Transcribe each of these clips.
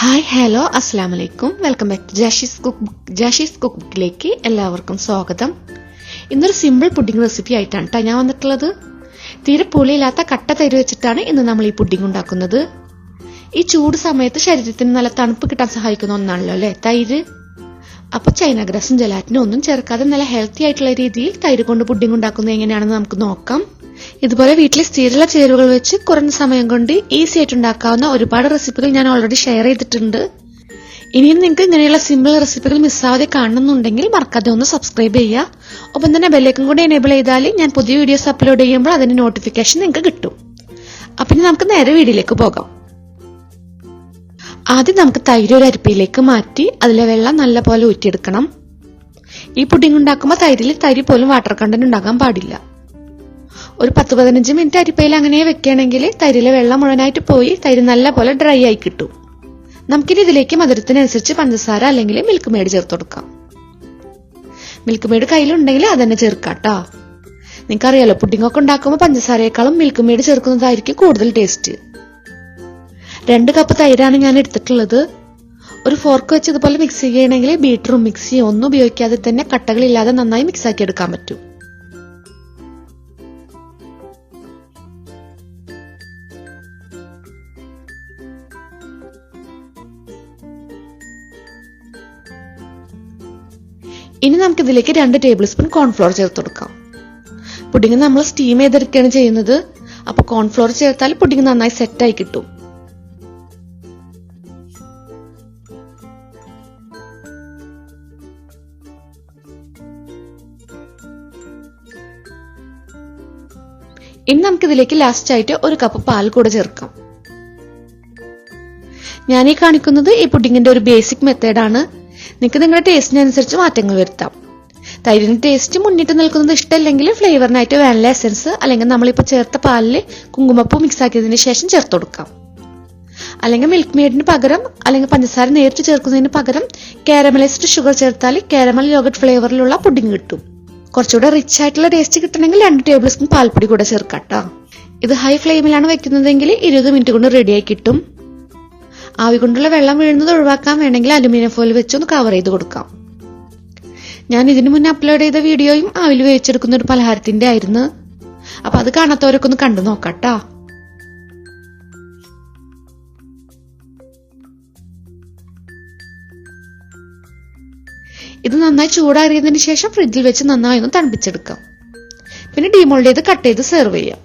Hi hello അസ്സലാമു അലൈക്കും. Welcome back to Jashi's cook ബുക്കിലേക്ക് എല്ലാവർക്കും സ്വാഗതം. ഇന്നൊരു സിമ്പിൾ പുഡിംഗ് റെസിപ്പി ആയിട്ടാണ് ഞാൻ വന്നിട്ടുള്ളത്. തീരെ പുളിയില്ലാത്ത കട്ട തൈര് വെച്ചിട്ടാണ് ഇന്ന് നമ്മൾ ഈ പുഡിംഗ് ഉണ്ടാക്കുന്നത്. ഈ ചൂട് സമയത്ത് ശരീരത്തിന് നല്ല തണുപ്പ് കിട്ടാൻ സഹായിക്കുന്ന ഒന്നാണല്ലോ അല്ലേ തൈര്. അപ്പോൾ ചൈന ഗ്രാസും ജലാറ്റിനും ഒന്നും ചേർക്കാതെ നല്ല ഹെൽത്തി ആയിട്ടുള്ള രീതിയിൽ തൈര് കൊണ്ട് പുഡിംഗ് ഉണ്ടാക്കുന്നത് എങ്ങനെയാണെന്ന് നമുക്ക് നോക്കാം. ഇതുപോലെ വീട്ടിലെ സ്ഥിരമുള്ള ചേരുവകൾ വെച്ച് കുറഞ്ഞ സമയം കൊണ്ട് ഈസി ആയിട്ട് ഉണ്ടാക്കാവുന്ന ഒരുപാട് റെസിപ്പികൾ ഞാൻ ഓൾറെഡി ഷെയർ ചെയ്തിട്ടുണ്ട്. ഇനിയും നിങ്ങൾക്ക് ഇങ്ങനെയുള്ള സിമ്പിൾ റെസിപ്പികൾ മിസ്സാവാതെ കാണുന്നുണ്ടെങ്കിൽ മറക്കാതെ ഒന്ന് സബ്സ്ക്രൈബ് ചെയ്യുക. ഒപ്പം തന്നെ ബെല്ലൈക്കൺ കൂടി എനേബിൾ ചെയ്താൽ ഞാൻ പുതിയ വീഡിയോസ് അപ്ലോഡ് ചെയ്യുമ്പോൾ അതിന്റെ നോട്ടിഫിക്കേഷൻ നിങ്ങൾക്ക് കിട്ടും. അപ്പം ഇനി നമുക്ക് നേരെ വീഡിയോയിലേക്ക് പോകാം. ആദ്യം നമുക്ക് തൈര് ഒരു അരിപ്പയിലേക്ക് മാറ്റി അതിലെ വെള്ളം നല്ല പോലെ ഊറ്റിയെടുക്കണം. ഈ പുഡിംഗ് ഉണ്ടാക്കുമ്പോൾ തൈരിൽ തരി പോലും വാട്ടർ കണ്ടന്റ് ഉണ്ടാകാൻ പാടില്ല. ഒരു 10-15 മിനിറ്റ് അരിപ്പയിൽ അങ്ങനെ വെക്കുകയാണെങ്കിൽ തൈരിലെ വെള്ളം മുഴുവനായിട്ട് പോയി തൈര് നല്ല പോലെ ഡ്രൈ ആയി കിട്ടും. നമുക്കിനി ഇതിലേക്ക് മധുരത്തിനനുസരിച്ച് പഞ്ചസാര അല്ലെങ്കിൽ മിൽക്ക് മെയ്ഡ് ചേർത്ത് കൊടുക്കാം. മിൽക്ക് മെയ്ഡ് കയ്യിലുണ്ടെങ്കിൽ അതന്നെ ചേർക്കാട്ടോ. നിങ്ങൾക്കറിയാലോ പുഡിംഗ് ഒക്കെ ഉണ്ടാക്കുമ്പോൾ പഞ്ചസാരയേക്കാളും മിൽക്ക് മെയ്ഡ് ചേർക്കുന്നതായിരിക്കും കൂടുതൽ ടേസ്റ്റ്. 2 കപ്പ് തൈരാണ് ഞാൻ എടുത്തിട്ടുള്ളത്. ഒരു ഫോർക്ക് വെച്ച് ഇതുപോലെ മിക്സ് ചെയ്യുകയാണെങ്കിൽ ബീറ്ററും മിക്സിയും ഒന്നും ഉപയോഗിക്കാതെ തന്നെ കട്ടകളില്ലാതെ നന്നായി മിക്സ് ആക്കി എടുക്കാൻ പറ്റും. ഇനി നമുക്ക് ഇതിലേക്ക് 2 ടേബിൾ സ്പൂൺ കോൺഫ്ലോർ ചേർത്ത് കൊടുക്കാം. പുഡിംഗ് നമ്മൾ സ്റ്റീം ചെയ്തെടുക്കുകയാണ് ചെയ്യുന്നത്. അപ്പൊ കോൺഫ്ലോർ ചേർത്താൽ പുഡിംഗ് നന്നായി സെറ്റായി കിട്ടും. ഇനി നമുക്ക് ഇതിലേക്ക് ലാസ്റ്റ് ആയിട്ട് 1 കപ്പ് പാൽ കൂടെ ചേർക്കാം. ഞാൻ ഈ കാണിക്കുന്നത് ഈ പുഡിംഗിന്റെ ഒരു ബേസിക് മെത്തേഡാണ്. നിങ്ങൾക്ക് നിങ്ങളുടെ ടേസ്റ്റിനനുസരിച്ച് മാറ്റങ്ങൾ വരുത്താം. തൈരിന്റെ ടേസ്റ്റ് മുന്നിട്ട് നിൽക്കുന്നത് ഇഷ്ടമല്ലെങ്കിൽ ഫ്ലേവറിനായിട്ട് വാനില എസൻസ് അല്ലെങ്കിൽ നമ്മളിപ്പോൾ ചേർത്ത പാലിൽ കുങ്കുമപ്പൂ മിക്സ് ആക്കിയതിന് ശേഷം ചേർത്ത് കൊടുക്കാം. അല്ലെങ്കിൽ മിൽക്ക് മെയ്ഡിന് പകരം അല്ലെങ്കിൽ പഞ്ചസാര നേരിട്ട് ചേർക്കുന്നതിന് പകരം കാരമലൈസ്ഡ് ഷുഗർ ചേർത്താൽ കാരമൽ യോഗട്ട് ഫ്ലേവറിലുള്ള പുഡിംഗ് കിട്ടും. കുറച്ചുകൂടെ റിച്ച് ആയിട്ടുള്ള ടേസ്റ്റ് കിട്ടണമെങ്കിൽ 2 ടേബിൾ സ്പൂൺ പാൽപ്പൊടി കൂടെ ചേർക്കാട്ടോ. ഇത് ഹൈ ഫ്ലെയിമിലാണ് വെക്കുന്നതെങ്കിൽ 20 മിനിറ്റ് കൊണ്ട് റെഡിയായി കിട്ടും. ആവി കൊണ്ടുള്ള വെള്ളം വീഴുന്നത് ഒഴിവാക്കാൻ വേണമെങ്കിൽ അലുമിനിയം ഫോയിൽ വെച്ചൊന്ന് കവർ ചെയ്ത് കൊടുക്കാം. ഞാൻ ഇതിനു മുന്നേ അപ്ലോഡ് ചെയ്ത വീഡിയോയും ആവിൽ വേവിച്ചെടുക്കുന്ന ഒരു പലഹാരത്തിന്റെ ആയിരുന്നു. അപ്പൊ അത് കാണാത്തവരൊക്കെ ഒന്ന് കണ്ടു നോക്കാട്ടോ. ഇത് നന്നായി ചൂടാറിയതിനു ശേഷം ഫ്രിഡ്ജിൽ വെച്ച് നന്നായി ഒന്ന് തണുപ്പിച്ചെടുക്കാം. പിന്നെ ഡീമോൾഡ് ചെയ്ത് കട്ട് ചെയ്ത് സെർവ് ചെയ്യാം.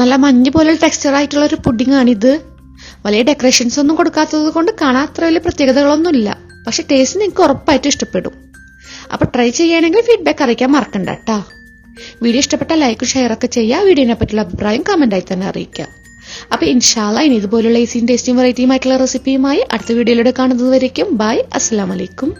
നല്ല മഞ്ഞ് പോലെ ടെക്സ്ചർ ആയിട്ടുള്ള ഒരു പുഡിംഗ് ആണിത്. വലിയ ഡെക്കറേഷൻസ് ഒന്നും കൊടുക്കാത്തത് കൊണ്ട് കാണാൻ അത്ര വലിയ പ്രത്യേകതകളൊന്നുമില്ല. പക്ഷെ ടേസ്റ്റ് നിങ്ങൾക്ക് ഉറപ്പായിട്ടും ഇഷ്ടപ്പെടും. അപ്പൊ ട്രൈ ചെയ്യുകയാണെങ്കിൽ ഫീഡ്ബാക്ക് അറിയിക്കാൻ മറക്കണ്ട കേട്ടോ. വീഡിയോ ഇഷ്ടപ്പെട്ട ലൈക്കും ഷെയർ ഒക്കെ ചെയ്യുക. വീഡിയോനെ പറ്റിയുള്ള അഭിപ്രായം കമന്റ് ആയി തന്നെ അറിയിക്കുക. അപ്പൊ ഇൻഷാല്ലാ ഇനി ഇതുപോലുള്ള ഈസിയും ടേസ്റ്റിയും വെറൈറ്റിയും ആയിട്ടുള്ള റെസിപ്പിയുമായി അടുത്ത വീഡിയോയിലൂടെ കാണുന്നത് വരയ്ക്കും ബൈ. അസ്സലാമു അലൈക്കും.